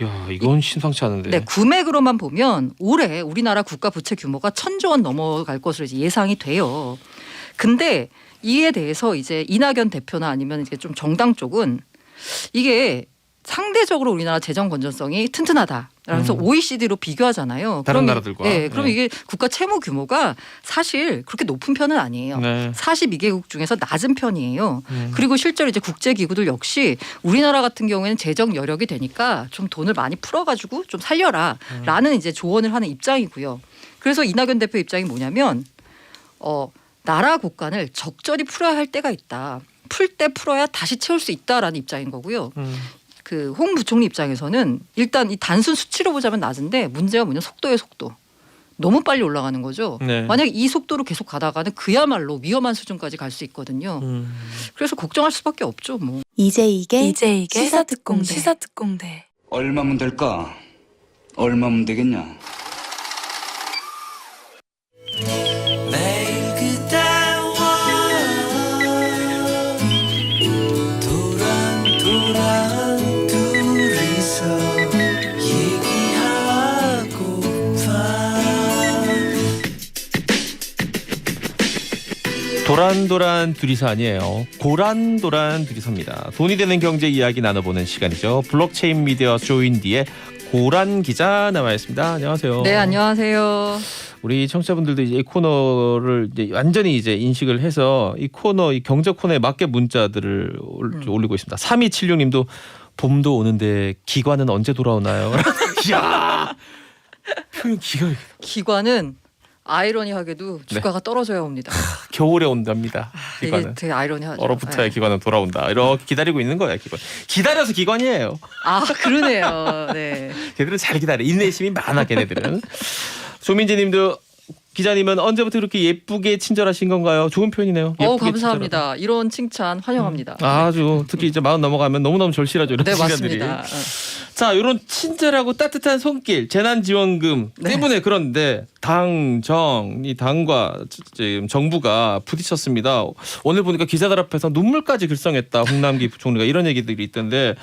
야, 이건 심상치 않은데. 네, 구매액으로만 보면 올해 우리나라 국가 부채 규모가 1,000조 원 넘어갈 것으로 이제 예상이 돼요. 근데 이에 대해서 이제 이낙연 대표나 아니면 이제 좀 정당 쪽은 이게 상대적으로 우리나라 재정 건전성이 튼튼하다. 라면서 OECD로 비교하잖아요. 다른 나라들과. 네, 그럼 네. 이게 국가 채무 규모가 사실 그렇게 높은 편은 아니에요. 네. 42개국 중에서 낮은 편이에요. 그리고 실제로 이제 국제기구들 역시 우리나라 같은 경우에는 재정 여력이 되니까 좀 돈을 많이 풀어가지고 좀 살려라라는 이제 조언을 하는 입장이고요. 그래서 이낙연 대표 입장이 뭐냐면 나라 국간을 적절히 풀어야 할 때가 있다. 풀 때 풀어야 다시 채울 수 있다라는 입장인 거고요. 그 홍 부총리 입장에서는 일단 이 단순 수치로 보자면 낮은데 문제가 뭐냐 속도예요, 속도. 너무 빨리 올라가는 거죠. 네. 만약 이 속도로 계속 가다가는 그야말로 위험한 수준까지 갈 수 있거든요. 그래서 걱정할 수밖에 없죠, 뭐. 이제 이게 시사특공대. 얼마면 될까? 얼마면 되겠냐? 매일 그대와 도란 둘이서 얘기하고파. 도란도란 둘이서 아니에요. 고란도란 둘이서입니다. 돈이 되는 경제 이야기 나눠보는 시간이죠. 블록체인 미디어 조인디의 고란 기자 나와 있습니다. 안녕하세요. 네, 안녕하세요. 우리 청취자분들도 이제 이 코너를 이제 완전히 이제 인식을 해서 이 코너, 이 경제 코너에 맞게 문자들을 올리고 있습니다. 3276님도 봄도 오는데 기관은 언제 돌아오나요? 이야, 표현 기가 막히다. 기관은 아이러니하게도 주가가 떨어져야 옵니다. 겨울에 온답니다. 이게 기관은. 되게 아이러니하죠. 얼어붙어야 네. 기관은 돌아온다. 이렇게 기다리고 있는 거야, 기관. 기다려서 기관이에요. 아, 그러네요. 네. 걔들은 잘 기다려. 인내심이 많아, 걔네들은. 조민지님도 기자님은 언제부터 이렇게 예쁘게 친절하신 건가요? 좋은 표현이네요. 예쁘게 감사합니다. 이런 칭찬 환영합니다. 아주 특히 이제 40 넘어가면 너무너무 절실하죠. 이런 네, 시간들이. 맞습니다. 자, 이런 친절하고 따뜻한 손길, 재난지원금 네. 때문에 그런데 이 당과 지금 정부가 부딪혔습니다. 오늘 보니까 기자들 앞에서 눈물까지 글썽했다. 홍남기 부총리가 이런 얘기들이 있던데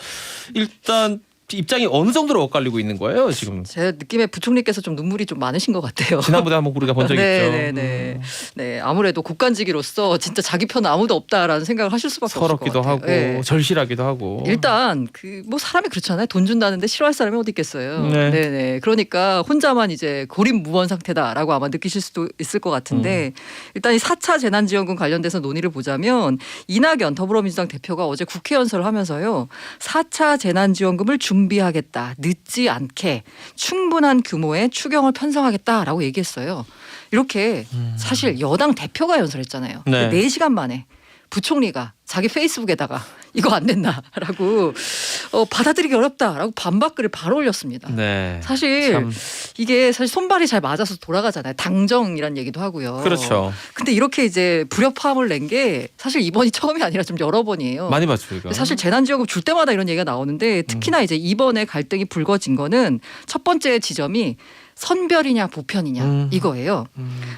일단 입장이 어느 정도로 엇갈리고 있는 거예요, 지금? 제 느낌에 부총리께서 좀 눈물이 좀 많으신 것 같아요. 지난번에 한번 우리가 본 적 있죠. 네. 네, 아무래도 국간직이로서 진짜 자기 편은 아무도 없다라는 생각을 하실 수밖에 없을 것 서럽기도 같아요. 하고 네. 절실하기도 하고. 일단 그 뭐 사람이 그렇잖아요. 돈 준다는데 싫어할 사람이 어디 있겠어요. 네. 네. 그러니까 혼자만 이제 고립무원 상태다라고 아마 느끼실 수도 있을 것 같은데 일단 이 4차 재난지원금 관련돼서 논의를 보자면 이낙연 더불어민주당 대표가 어제 국회 연설을 하면서요. 4차 재난지원금을 준비하겠다. 늦지 않게 충분한 규모의 추경을 편성하겠다라고 얘기했어요. 이렇게 사실 여당 대표가 연설했잖아요. 네. 4시간 만에 부총리가 자기 페이스북에다가 이거 안 된다라고 받아들이기 어렵다라고 반박글을 바로 올렸습니다. 네. 사실 참. 이게 사실 손발이 잘 맞아서 돌아가잖아요. 당정이란 얘기도 하고요. 그렇죠. 근데 이렇게 이제 불협화음을 낸 게 사실 이번이 처음이 아니라 좀 여러 번이에요. 많이 봤죠, 이거. 사실 재난지원금 줄 때마다 이런 얘기가 나오는데 특히나 이제 이번에 갈등이 불거진 거는 첫 번째 지점이 선별이냐 보편이냐 이거예요.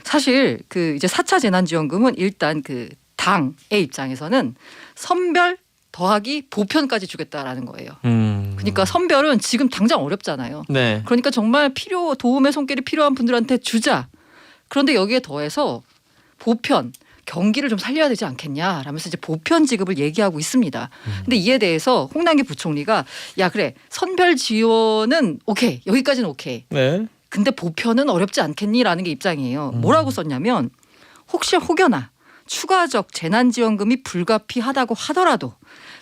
사실 그 이제 4차 재난지원금은 일단 그 당의 입장에서는 선별 더하기 보편까지 주겠다라는 거예요. 그러니까 선별은 지금 당장 어렵잖아요. 네. 그러니까 정말 도움의 손길이 필요한 분들한테 주자. 그런데 여기에 더해서 보편 경기를 좀 살려야 되지 않겠냐 라면서 이제 보편 지급을 얘기하고 있습니다. 근데 이에 대해서 홍남기 부총리가 야 그래 선별 지원은 오케이 여기까지는 오케이. 네. 근데 보편은 어렵지 않겠니라는 게 입장이에요. 뭐라고 썼냐면 혹여나 추가적 재난지원금이 불가피하다고 하더라도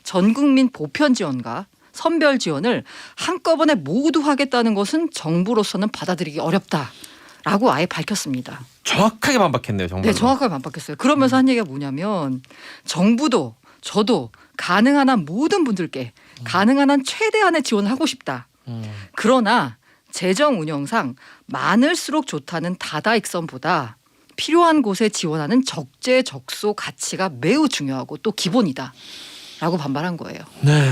전국민 보편 지원과 선별 지원을 한꺼번에 모두 하겠다는 것은 정부로서는 받아들이기 어렵다라고 아예 밝혔습니다. 정확하게 반박했네요, 정말. 네, 정확하게 반박했어요. 그러면서 한 얘기가 뭐냐면 정부도 저도 가능한 한 모든 분들께 가능한 한 최대한의 지원을 하고 싶다. 그러나 재정 운영상 많을수록 좋다는 다다익선보다 필요한 곳에 지원하는 적재적소 가치가 매우 중요하고 또 기본이다. 라고 반발한 거예요. 네.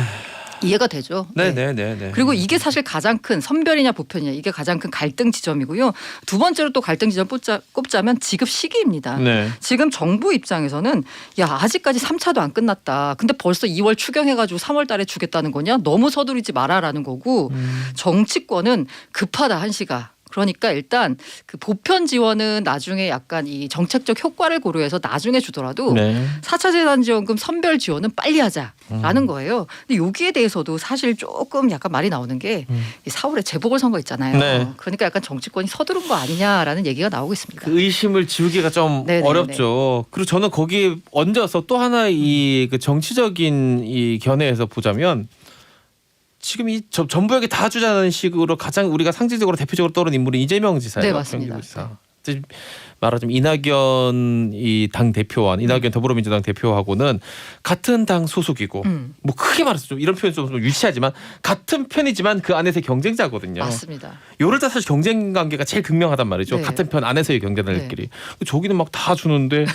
이해가 되죠. 네네네. 그리고 이게 사실 가장 큰 선별이냐 보편이냐 이게 가장 큰 갈등 지점이고요. 두 번째로 또 갈등 지점 꼽자면 지급 시기입니다. 네. 지금 정부 입장에서는 야 아직까지 3차도 안 끝났다. 근데 벌써 2월 추경해가지고 3월 달에 주겠다는 거냐? 너무 서두르지 마라라는 거고 정치권은 급하다 한시가. 그러니까 일단 그 보편 지원은 나중에 약간 이 정책적 효과를 고려해서 나중에 주더라도 네. 4차 재난지원금 선별 지원은 빨리 하자라는 거예요. 근데 여기에 대해서도 사실 조금 약간 말이 나오는 게 4월에 재보궐선거 있잖아요. 네. 그러니까 약간 정치권이 서두른 거 아니냐라는 얘기가 나오고 있습니다. 그 의심을 지우기가 좀 네네네. 어렵죠. 그리고 저는 거기에 얹어서 또 하나 이 그 정치적인 이 견해에서 보자면 지금 이 전부역에 다 주자는 식으로 가장 우리가 상징적으로 대표적으로 떠오르는 인물이 이재명 지사예요. 네, 맞습니다. 경기도지사. 말하자면 이낙연 이 당 대표와 이낙연 더불어민주당 대표하고는 같은 당 소속이고 뭐 크게 말해서 좀 이런 표현 좀 유치하지만 같은 편이지만 그 안에서의 경쟁자거든요. 맞습니다. 요럴 때 사실 경쟁 관계가 제일 극명하단 말이죠. 네. 같은 편 안에서의 경쟁자들끼리. 저기는 막 다 주는데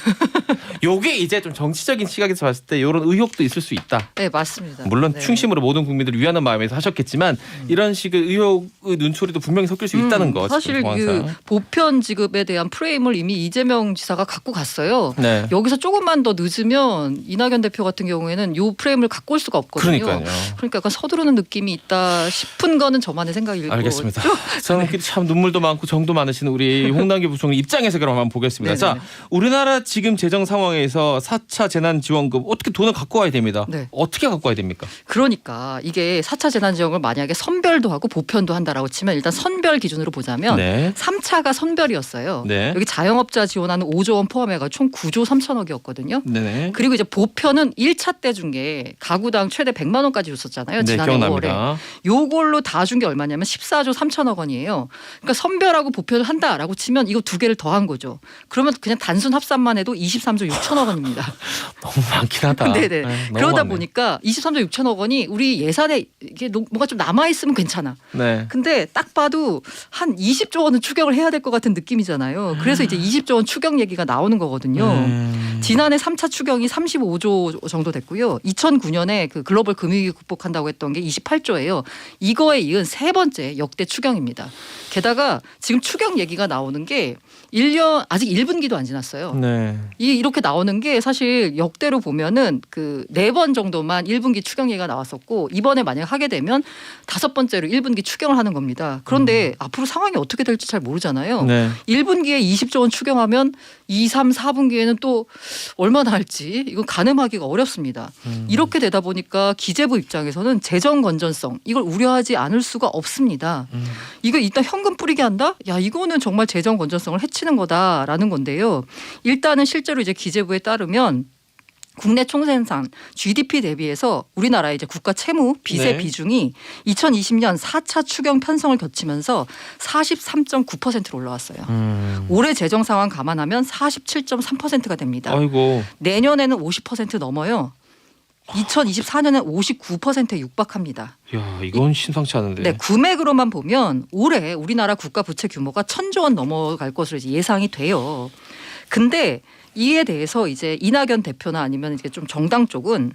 요게 이제 좀 정치적인 시각에서 봤을 때 이런 의혹도 있을 수 있다. 네, 맞습니다. 물론 네. 충심으로 모든 국민들을 위하는 마음에서 하셨겠지만 이런 식의 의혹의 눈초리도 분명히 섞일 수 있다는 거. 사실 지금 그 상황상. 보편 지급에 대한 프레임을 이미 이재명 지사가 갖고 갔어요. 네. 여기서 조금만 더 늦으면 이낙연 대표 같은 경우에는 이 프레임을 갖고 올 수가 없거든요. 그러니까요. 그러니까 약간 서두르는 느낌이 있다 싶은 거는 저만의 생각이고. 알겠습니다. 저는 참 눈물도 많고 정도 많으신 우리 홍남기 부총리 입장에서 그럼 한번 보겠습니다. 네네네. 자, 우리나라 지금 재정 상황에서 4차 재난지원금 어떻게 돈을 갖고 와야 됩니다. 네. 어떻게 갖고 와야 됩니까? 그러니까 이게 4차 재난지원금을 만약에 선별도 하고 보편도 한다라고 치면 일단 선별 기준으로 보자면 네. 3차가 선별이었어요. 네. 여기 자영업자 지원하는 5조 원 포함해가 총 9조 3천억이었거든요. 네네. 그리고 이제 보편은 1차 때 준 게 가구당 최대 100만 원까지 줬었잖아요. 네, 지난해 5월에. 기억납니다. 요걸로 다 준 게 얼마냐면 14조 3천억 원이에요. 그러니까 선별하고 보편을 한다라고 치면 이거 두 개를 더한 거죠. 그러면 그냥 단순 합산만 해도 23조 6천억 원입니다. 너무 많긴 하다. 네네. 네, 너무 그러다 많네. 보니까 23조 6천억 원이 우리 예산에 이게 뭔가 좀 남아 있으면 괜찮아. 네. 근데 딱 봐도 한 20조 원은 추경을 해야 될 것 같은 느낌이잖아요. 그래서 이제 20조 원 추경 얘기가 나오는 거거든요. 지난해 3차 추경이 35조 정도 됐고요. 2009년에 그 글로벌 금융위기 극복한다고 했던 게 28조예요. 이거에 이은 세 번째 역대 추경입니다. 게다가 지금 추경 얘기가 나오는 게 1년 아직 1분기도 안 지났어요. 네. 이렇게 나오는 게 사실 역대로 보면은 그 4번 정도만 1분기 추경 얘기가 나왔었고 이번에 만약 하게 되면 5번째로 1분기 추경을 하는 겁니다. 그런데 앞으로 상황이 어떻게 될지 잘 모르잖아요. 네. 1분기에 20조 원 추경하면 2, 3, 4분기에는 또 얼마나 할지 이건 가늠하기가 어렵습니다. 이렇게 되다 보니까 기재부 입장에서는 재정 건전성 이걸 우려하지 않을 수가 없습니다. 이거 일단 현금 뿌리게 한다? 야 이거는 정말 재정 건전성을 해치는 거다라는 건데요. 일단은 실제로 이제 기재부에 따르면 국내 총생산 GDP 대비해서 우리나라의 이제 국가 채무 빚의 네. 비중이 2020년 4차 추경 편성을 거치면서 43.9%로 올라왔어요. 올해 재정 상황 감안하면 47.3%가 됩니다. 아이고. 내년에는 50% 넘어요. 2024년엔 59%에 육박합니다. 야, 이건 심상치 않은데. 네, 금액으로만 보면 올해 우리나라 국가 부채 규모가 1,000조 원 넘어갈 것으로 이제 예상이 돼요. 근데 이에 대해서 이제 이낙연 대표나 아니면 이제 좀 정당 쪽은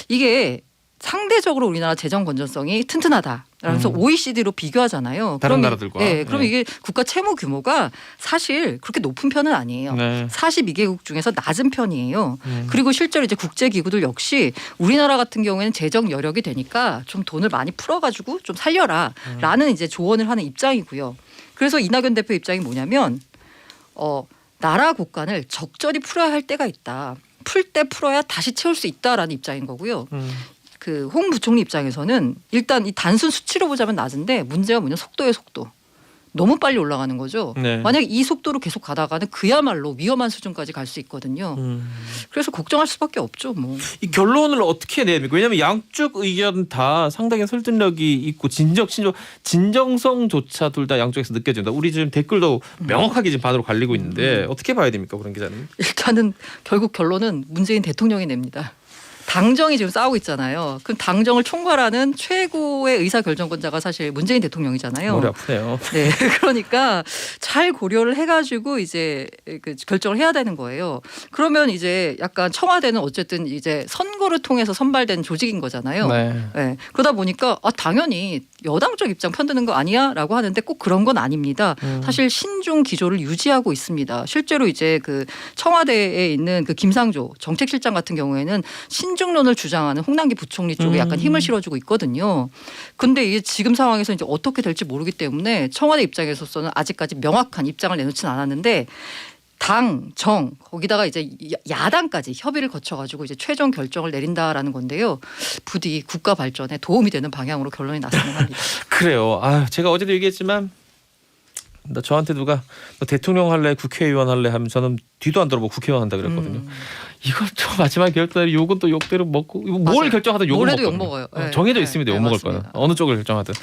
이게 상대적으로 우리나라 재정 건전성이 튼튼하다라면서 OECD로 비교하잖아요. 다른 그럼 나라들과. 네, 그럼 네. 이게 국가 채무 규모가 사실 그렇게 높은 편은 아니에요. 네. 42개국 중에서 낮은 편이에요. 그리고 실제로 이제 국제기구들 역시 우리나라 같은 경우에는 재정 여력이 되니까 좀 돈을 많이 풀어가지고 좀 살려라라는 이제 조언을 하는 입장이고요. 그래서 이낙연 대표 입장이 뭐냐면 나라 국간을 적절히 풀어야 할 때가 있다. 풀 때 풀어야 다시 채울 수 있다라는 입장인 거고요. 그 홍 부총리 입장에서는 일단 이 단순 수치로 보자면 낮은데 문제가 뭐냐 속도의 속도. 너무 빨리 올라가는 거죠. 네. 만약에 이 속도로 계속 가다가는 그야말로 위험한 수준까지 갈 수 있거든요. 그래서 걱정할 수밖에 없죠. 뭐. 이 결론을 어떻게 내야 됩니까? 왜냐하면 양쪽 의견 다 상당히 설득력이 있고 진정성조차 둘 다 양쪽에서 느껴진다. 우리 지금 댓글도 명확하게 지금 반으로 갈리고 있는데 어떻게 봐야 됩니까, 그런 기자님? 일단은 결국 결론은 문재인 대통령이 냅니다. 당정이 지금 싸우고 있잖아요. 그럼 당정을 총괄하는 최고의 의사결정권자가 사실 문재인 대통령이잖아요. 머리 아프네요. 네, 그러니까 잘 고려를 해가지고 이제 그 결정을 해야 되는 거예요. 그러면 이제 약간 청와대는 어쨌든 이제 선거를 통해서 선발된 조직인 거잖아요. 네. 네, 그러다 보니까 당연히 여당 쪽 입장 편드는 거 아니야라고 하는데 꼭 그런 건 아닙니다. 사실 신중 기조를 유지하고 있습니다. 실제로 이제 그 청와대에 있는 그 김상조 정책실장 같은 경우에는 신중론을 주장하는 홍남기 부총리 쪽에 약간 힘을 실어주고 있거든요. 근데 이게 지금 상황에서 이제 어떻게 될지 모르기 때문에 청와대 입장에서는 아직까지 명확한 입장을 내놓지는 않았는데 당, 정 거기다가 이제 야당까지 협의를 거쳐가지고 이제 최종 결정을 내린다라는 건데요. 부디 국가 발전에 도움이 되는 방향으로 결론이 났으면 합니다. 그래요. 제가 어제도 얘기했지만 저한테 누가 너 대통령 할래 국회의원 할래 하면 저는 뒤도 안 돌아보고 국회의원 한다 그랬거든요. 이걸 또 마지막 결단에 욕은 또 욕대로 먹고 이거 뭘 맞아요. 결정하든 욕을 뭐래도 먹거든요. 욕 먹어요. 네. 정해져 네. 있습니다. 네, 욕 먹을 맞습니다. 거는 어느 쪽을 결정하든.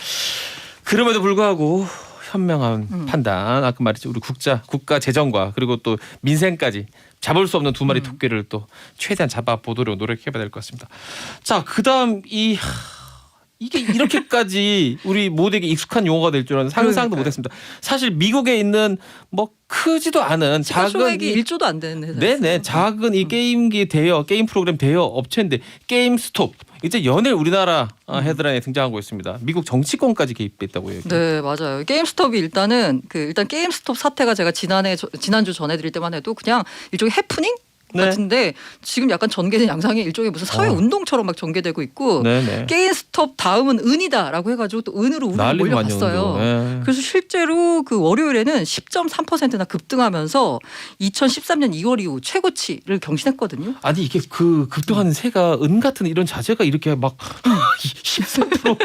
그럼에도 불구하고 현명한 판단 아까 말했죠. 우리 국가 재정과 그리고 또 민생까지 잡을 수 없는 두 마리 토끼를 또 최대한 잡아보도록 노력해봐야 될 것 같습니다. 자, 그다음 이게 이렇게까지 우리 모두에게 익숙한 용어가 될 줄은 상상도 그러니까요. 못했습니다. 사실 미국에 있는 뭐 크지도 않은 작은 시가총액이 1조도 안 되는 회사였어요. 네네 작은 이 게임기 게임 프로그램 대여 업체인데 게임스톱 이제 연일 우리나라 헤드라인에 등장하고 있습니다. 미국 정치권까지 개입됐다고요. 여기. 네, 맞아요. 게임스톱이 일단 게임스톱 사태가 제가 지난주 전해드릴 때만 해도 그냥 일종의 해프닝 네. 같은데 지금 약간 전개된 양상이 일종의 무슨 사회 운동처럼 막 전개되고 있고 네네. 게임스톱 다음은 은이다라고 해가지고 또 은으로 우리가 난리도 많이 몰려갔어요. 오고. 네. 그래서 실제로 그 월요일에는 10.3%나 급등하면서 2013년 2월 이후 최고치를 경신했거든요. 아니 이게 그 급등하는 새가 은 같은 이런 자재가 이렇게 막 14%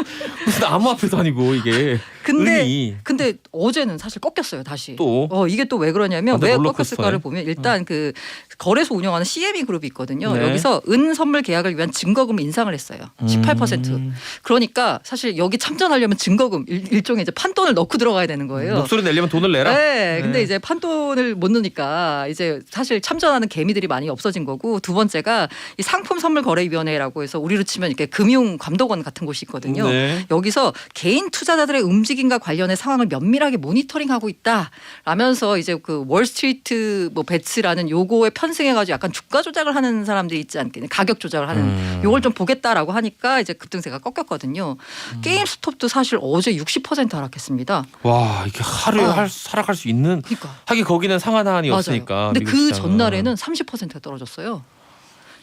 무슨 암호화폐도 아니고 이게 은이 근데 어제는 사실 꺾였어요 다시. 또? 이게 또 왜 그러냐면 왜 롤러코스터네. 꺾였을까를 보면 일단 그 거래소 운영하는 CME 그룹이 있거든요. 네. 여기서 은 선물 계약을 위한 증거금을 인상을 했어요. 18%. 그러니까 사실 여기 참전하려면 증거금 일종의 이제 판돈을 넣고 들어가야 되는 거예요. 목소리 내려면 돈을 내라. 네, 근데 이제 판돈을 못 넣으니까 이제 사실 참전하는 개미들이 많이 없어진 거고 두 번째가 이 상품 선물 거래위원회라고 해서 우리로 치면 이렇게 금융감독원 같은 곳이 있거든요. 네. 여기서 개인 투자자들의 움직임과 관련해 상황을 면밀하게 모니터링하고 있다라면서 이제 그 월스트리트 뭐 배츠라는 요거에 편승해가지고 약간 주가 조작을 하는 사람들이 있지 않겠냐, 가격 조작을 하는 요걸 좀 보겠다라고 하니까 이제 급등세가 꺾였거든요. 게임스톱도 사실 어제 60% 하락했습니다. 와 이게 하루에 아. 하락할 수 있는 그러니까. 하긴 거기는 상한 하한이 맞아요. 없으니까. 근데 미국 그 시장은. 전날에는 30%가 떨어졌어요.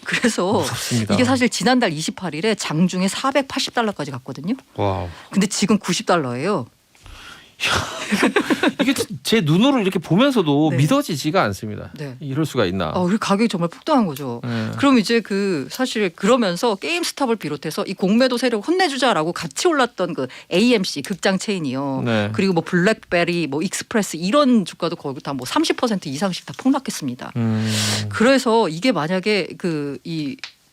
그래서 무섭습니다. 이게 사실 지난달 28일에 장중에 $480까지 갔거든요. 와우. 근데 지금 $90예요. 이게 제 눈으로 이렇게 보면서도 네. 믿어지지가 않습니다. 네. 이럴 수가 있나? 그 가격이 정말 폭등한 거죠. 네. 그럼 이제 그 사실 그러면서 게임스톱을 비롯해서 이 공매도 세력 혼내주자라고 같이 올랐던 그 AMC 극장 체인이요. 네. 그리고 뭐 블랙베리, 뭐 익스프레스 이런 주가도 거의 다 뭐 30% 이상씩 다 폭락했습니다. 그래서 이게 만약에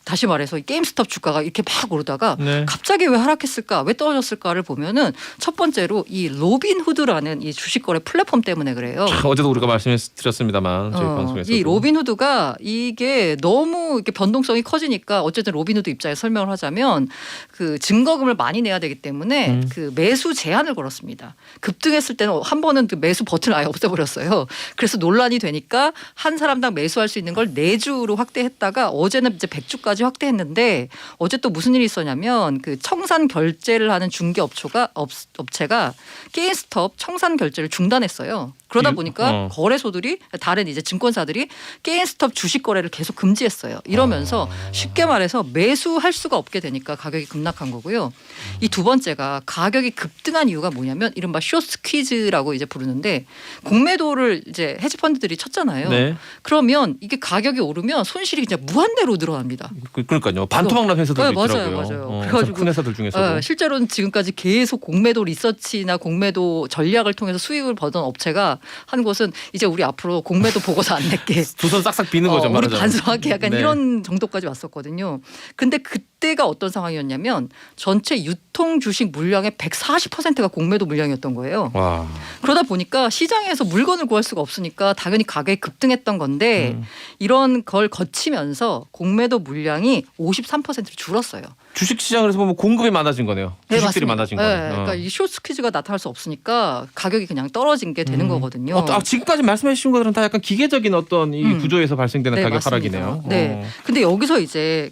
다시 말해서 이 게임스톱 주가가 이렇게 막 오르다가 네. 갑자기 왜 하락했을까, 왜 떨어졌을까를 보면은 첫 번째로 이 로빈후드라는 이 주식거래 플랫폼 때문에 그래요. 어제도 우리가 말씀드렸습니다만 저희 방송에서 이 로빈후드가 이게 너무 이렇게 변동성이 커지니까 어쨌든 로빈후드 입장에서 설명을 하자면 그 증거금을 많이 내야 되기 때문에 그 매수 제한을 걸었습니다. 급등했을 때는 한 번은 그 매수 버튼을 아예 없애버렸어요. 그래서 논란이 되니까 한 사람당 매수할 수 있는 걸 4주로 확대했다가 어제는 이제 100주까지 확대했는데 어제 또 무슨 일이 있었냐면 그 청산 결제를 하는 중개 업체가 게임스톱 청산 결제를 중단했어요. 그러다 보니까 거래소들이 다른 이제 증권사들이 게임스톱 주식 거래를 계속 금지했어요. 이러면서 쉽게 말해서 매수할 수가 없게 되니까 가격이 급락한 거고요. 이 두 번째가 가격이 급등한 이유가 뭐냐면 이른바 숏스퀴즈라고 이제 부르는데 공매도를 이제 헤지펀드들이 쳤잖아요. 네. 그러면 이게 가격이 오르면 손실이 그냥 무한대로 늘어납니다. 그러니까요. 반토막난 회사들도 네, 있더라고요. 맞아요. 그래가지고 큰 회사들 중에서도. 실제로는 지금까지 계속 공매도 리서치나 공매도 전략을 통해서 수익을 벌던 업체가 한 곳은 이제 우리 앞으로 공매도 보고서 안 낼게. 두 손 싹싹 비는 거죠. 우리 말하자면. 반성할게 약간 네. 이런 정도까지 왔었거든요. 근데 이때가 어떤 상황이었냐면 전체 유통 주식 물량의 140%가 공매도 물량이었던 거예요. 와. 그러다 보니까 시장에서 물건을 구할 수가 없으니까 당연히 가격이 급등했던 건데 이런 걸 거치면서 공매도 물량이 53%로 줄었어요. 주식 시장에서 보면 공급이 많아진 거네요. 주식들이 맞습니다. 많아진 네, 거예요. 그러니까 이 숏스퀴즈가 나타날 수 없으니까 가격이 그냥 떨어진 게 되는 거거든요. 지금까지 말씀해 주신 것들은 다 약간 기계적인 어떤 이 구조에서 발생되는 네, 가격 맞습니다. 하락이네요. 네. 근데 여기서 이제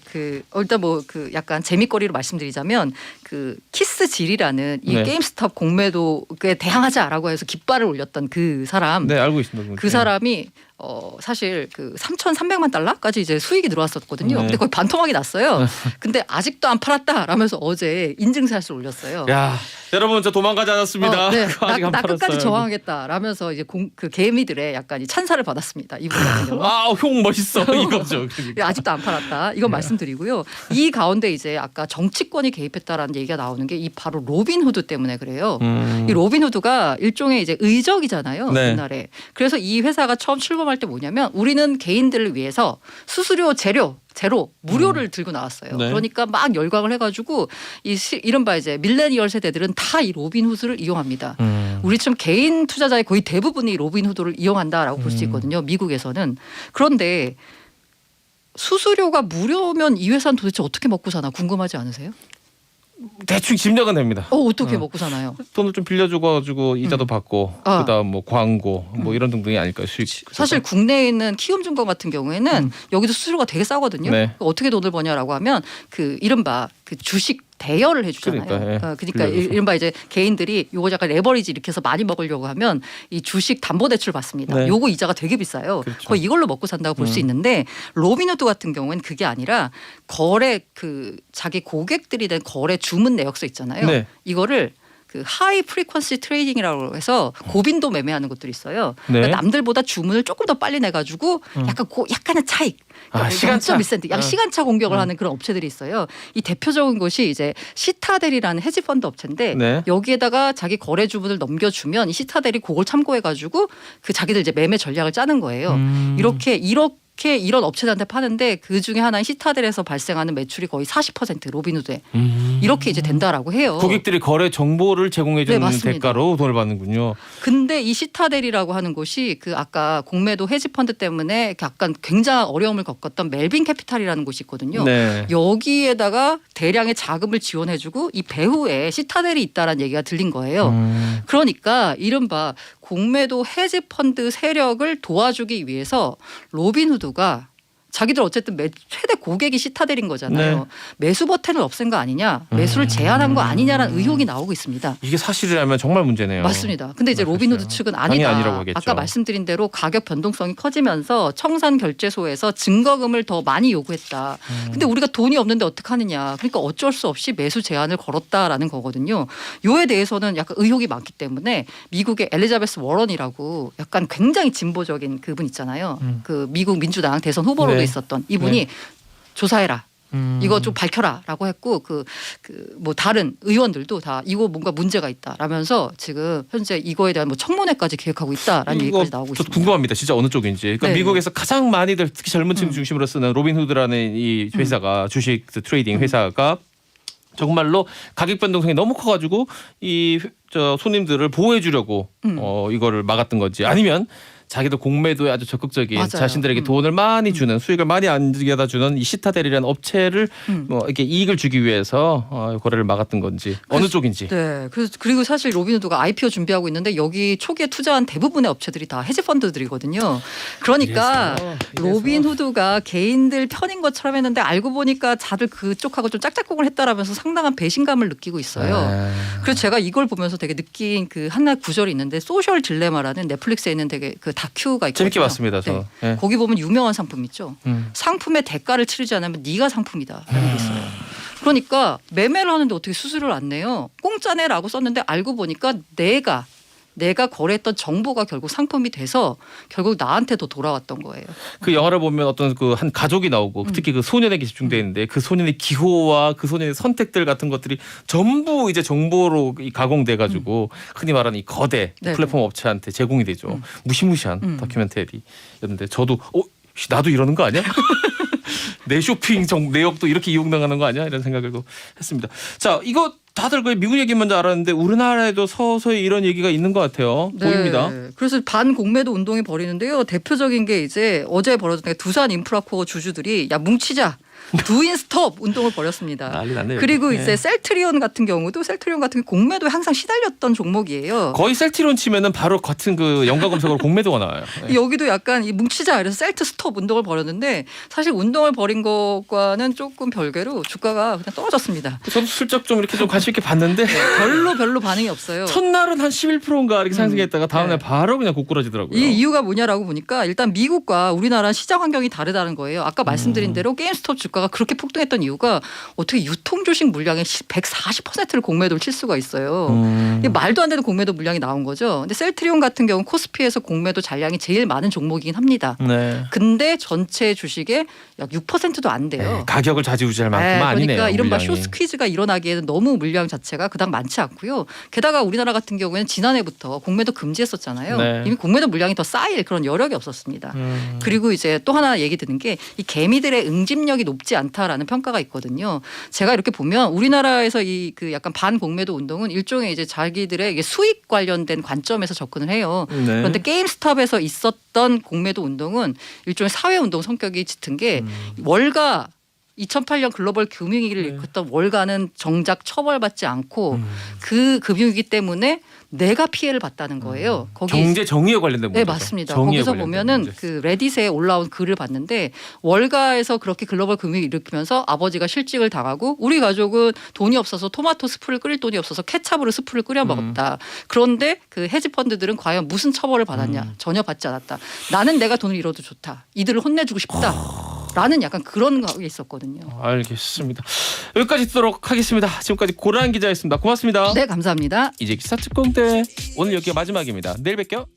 일단 뭐 그 약간 재미거리로 말씀드리자면 그 키스질이라는 이 네. 게임스탑 공매도에 대항하자라고 해서 깃발을 올렸던 그 사람. 네, 알고 있습니다. 그 사람이 사실 그 3,300만 달러까지 이제 수익이 들어왔었거든요. 네. 근데 거의 반토막이 났어요. 근데 아직도 안 팔았다라면서 어제 인증샷을 올렸어요. 야, 여러분 저 도망가지 않았습니다. 네. 아직 안 나 끝까지 팔았어요. 저항하겠다라면서 이제 그 개미들의 약간 이 찬사를 받았습니다. 이분 같은 경우. 아, 형 멋있어 이거죠. 예, 아직도 안 팔았다. 이건 말씀드리고요. 이 가운데 이제 아까 정치권이 개입했다라는 얘기가 나오는 게 이 바로 로빈후드 때문에 그래요. 이 로빈후드가 일종의 이제 의적이잖아요. 네. 옛날에. 그래서 이 회사가 처음 출범할 때 뭐냐면 우리는 개인들을 위해서 수수료 제로 무료를 들고 나왔어요. 네. 그러니까 막 열광을 해가지고 이른바 이제 밀레니얼 세대들은 다 이 로빈후드를 이용합니다. 우리처럼 개인 투자자의 거의 대부분이 이 로빈후드를 이용한다라고 볼 수 있거든요. 미국에서는. 그런데 수수료가 무료면 이 회사는 도대체 어떻게 먹고 사나 궁금하지 않으세요? 대충 짐작은 됩니다. 어떻게 먹고 사나요? 돈을 좀 빌려주고 가지고 이자도 받고 아. 그다음 뭐 광고 뭐 이런 등등이 아닐까요? 수익. 사실 국내에 있는 키움증권 같은 경우에는 여기도 수수료가 되게 싸거든요. 네. 어떻게 돈을 버냐라고 하면 그 이른바 그 주식 대여를 해주잖아요. 그러니까, 예. 그러니까 빌려줘서. 이른바 이제 개인들이 요거 약간 레버리지 이렇게 해서 많이 먹으려고 하면 이 주식 담보대출 받습니다. 네. 요거 이자가 되게 비싸요. 그렇죠. 거의 이걸로 먹고 산다고 볼 수 있는데 로빈후드 같은 경우는 그게 아니라 거래 자기 고객들이 된 거래 주문 내역서 있잖아요. 네. 이거를 그 하이 프리퀀시 트레이딩이라고 해서 고빈도 매매하는 것들이 있어요. 그러니까 네. 남들보다 주문을 조금 더 빨리 내가지고 약간의 차익. 시간차. 0.1센트, 약 시간차 공격을 하는 그런 업체들이 있어요. 이 대표적인 것이 이제 시타델이라는 헤지펀드 업체인데 네. 여기에다가 자기 거래 주문을 넘겨주면 이 시타델이 그걸 참고해가지고 그 자기들 이제 매매 전략을 짜는 거예요. 이렇게 이런 업체들한테 파는데 그 중에 하나인 시타델에서 발생하는 매출이 거의 40% 로빈후드에 이렇게 이제 된다라고 해요. 고객들이 거래 정보를 제공해 주는 네, 맞습니다. 대가로 돈을 받는군요. 근데 이 시타델이라고 하는 곳이 그 아까 공매도 헤지펀드 때문에 약간 굉장한 어려움을 겪었던 멜빈 캐피탈이라는 곳이 있거든요. 네. 여기에다가 대량의 자금을 지원해주고 이 배후에 시타델이 있다라는 얘기가 들린 거예요. 그러니까 이른바 공매도 헤지펀드 세력을 도와주기 위해서 로빈후드가 자기들 어쨌든 최대 고객이 시타델인 거잖아요. 네. 매수 버튼을 없앤 거 아니냐, 매수를 제한한 거 아니냐라는 의혹이 나오고 있습니다. 이게 사실이라면 정말 문제네요. 맞습니다. 근데 이제 로빈후드 측은 당연히 아니다. 아니라고 하겠죠. 아까 말씀드린 대로 가격 변동성이 커지면서 청산 결제소에서 증거금을 더 많이 요구했다. 근데 우리가 돈이 없는데 어떡하느냐. 그러니까 어쩔 수 없이 매수 제한을 걸었다라는 거거든요. 요에 대해서는 약간 의혹이 많기 때문에 미국의 엘리자베스 워런이라고 약간 굉장히 진보적인 그분 있잖아요. 그 미국 민주당 대선 후보로도 네. 있었던 이분이 네. 조사해라. 이거 좀 밝혀라라고 했고 뭐 다른 의원들도 다 이거 뭔가 문제가 있다라면서 지금 현재 이거에 대한 뭐 청문회까지 계획하고 있다라는 얘기까지 나오고 저 있습니다. 궁금합니다. 진짜 어느 쪽인지. 그러니까 네. 미국에서 가장 많이들 특히 젊은 층 중심으로 쓰는 로빈후드라는 이 회사가 주식 트레이딩 회사가 정말로 가격 변동성이 너무 커가지고 이 손님들을 보호해주려고 이거를 막았던 건지 아니면 자기도 공매도에 아주 적극적인 맞아요. 자신들에게 돈을 많이 주는 수익을 많이 안겨다 주는 이 시타델이라는 업체를 뭐 이렇게 이익을 주기 위해서 거래를 막았던 건지 어느 쪽인지. 네. 그리고 사실 로빈후드가 IPO 준비하고 있는데 여기 초기에 투자한 대부분의 업체들이 다 헤지펀드들이거든요. 그러니까 이래서. 로빈후드가 개인들 편인 것처럼 했는데 알고 보니까 다들 그쪽하고 좀 짝짝꿍을 했다라면서 상당한 배신감을 느끼고 있어요. 그래서 제가 이걸 보면서 되게 느낀 그 하나 구절이 있는데 소셜 딜레마라는 넷플릭스에 있는 되게 그 다큐가 있거든요. 재밌게 봤습니다. 저. 네. 거기 보면 유명한 상품 있죠. 상품의 대가를 치르지 않으면 네가 상품이다라는 게 있어요. 그러니까 매매를 하는데 어떻게 수수료를 안 내요? 공짜네라고 썼는데 알고 보니까 내가 거래했던 정보가 결국 상품이 돼서 결국 나한테도 돌아왔던 거예요. 그 영화를 보면 어떤 그 한 가족이 나오고 특히 그 소년에게 집중되어 있는데 그 소년의 기호와 그 소년의 선택들 같은 것들이 전부 이제 정보로 가공돼 가지고 흔히 말하는 이 거대 네네. 플랫폼 업체한테 제공이 되죠. 무시무시한 다큐멘터리였는데 저도 나도 이러는 거 아니야? 내 쇼핑 내역도 이렇게 이용당하는 거 아니야? 이런 생각을 또 했습니다. 자, 이거 다들 그 미국 얘기 먼저 알았는데 우리나라에도 서서히 이런 얘기가 있는 것 같아요. 보입니다. 그래서 반공매도 운동이 벌이는데요. 대표적인 게 이제 어제 벌어졌던 게 두산 인프라코어 주주들이 야 뭉치자. 두인 스톱 운동을 벌였습니다. 난리 났네요. 그리고 예. 이제 셀트리온 같은 경우도 공매도에 항상 시달렸던 종목이에요. 거의 셀트리온 치면은 바로 같은 그 연관 검색어로 공매도가 나와요. 예. 여기도 약간 이 뭉치자 이래서 셀트 스톱 운동을 벌였는데 사실 운동을 벌인 것과는 조금 별개로 주가가 그냥 떨어졌습니다. 저도 슬쩍 좀 이렇게 좀 관심 있게 봤는데 별로 반응이 없어요. 첫날은 한 11%인가 이렇게 상승했다가 다음날 네. 바로 그냥 고꾸라지더라고요. 이 이유가 뭐냐라고 보니까 일단 미국과 우리나라 시장 환경이 다르다는 거예요. 아까 말씀드린 대로 게임스톱 주가가 그렇게 폭등했던 이유가 어떻게 유통 주식 물량의 140%를 공매도를 칠 수가 있어요. 이게 말도 안 되는 공매도 물량이 나온 거죠. 근데 셀트리온 같은 경우는 코스피에서 공매도 잔량이 제일 많은 종목이긴 합니다. 네. 근데 전체 주식의 약 6%도 안 돼요. 네, 가격을 좌지우지할 만큼은 아니네요. 그러니까 이른바 물량이. 쇼스퀴즈가 일어나기에는 너무 물량 자체가 그닥 많지 않고요. 게다가 우리나라 같은 경우에는 지난해부터 공매도 금지했었잖아요. 네. 이미 공매도 물량이 더 쌓일 그런 여력이 없었습니다. 그리고 이제 또 하나 얘기 드는 게 이 개미들의 응집력이 높지 않다라는 평가가 있거든요. 제가 이렇게 보면 우리나라에서 이 그 약간 반공매도 운동은 일종의 이제 자기들의 이게 수익 관련된 관점에서 접근을 해요. 네. 그런데 게임스톱에서 있었던 공매도 운동은 일종의 사회운동 성격이 짙은 게 월가 2008년 글로벌 금융위기를 일으켰던 월가는 정작 처벌받지 않고 그 금융위기 때문에 내가 피해를 봤다는 거예요. 거기 경제 정의에 관련된 문제. 네, 맞습니다. 거기서 보면은 그 레딧에 올라온 글을 봤는데 월가에서 그렇게 글로벌 금융을 일으키면서 아버지가 실직을 당하고 우리 가족은 돈이 없어서 토마토 스프를 끓일 돈이 없어서 케찹으로 스프를 끓여 먹었다. 그런데 그 헤지펀드들은 과연 무슨 처벌을 받았냐? 전혀 받지 않았다. 나는 내가 돈을 잃어도 좋다. 이들을 혼내주고 싶다. 라는 약간 그런 게 있었거든요. 알겠습니다. 여기까지 듣도록 하겠습니다. 지금까지 고란 기자였습니다. 고맙습니다. 네, 감사합니다. 이제 기사 특공대 오늘 여기가 마지막입니다. 내일 뵐게요.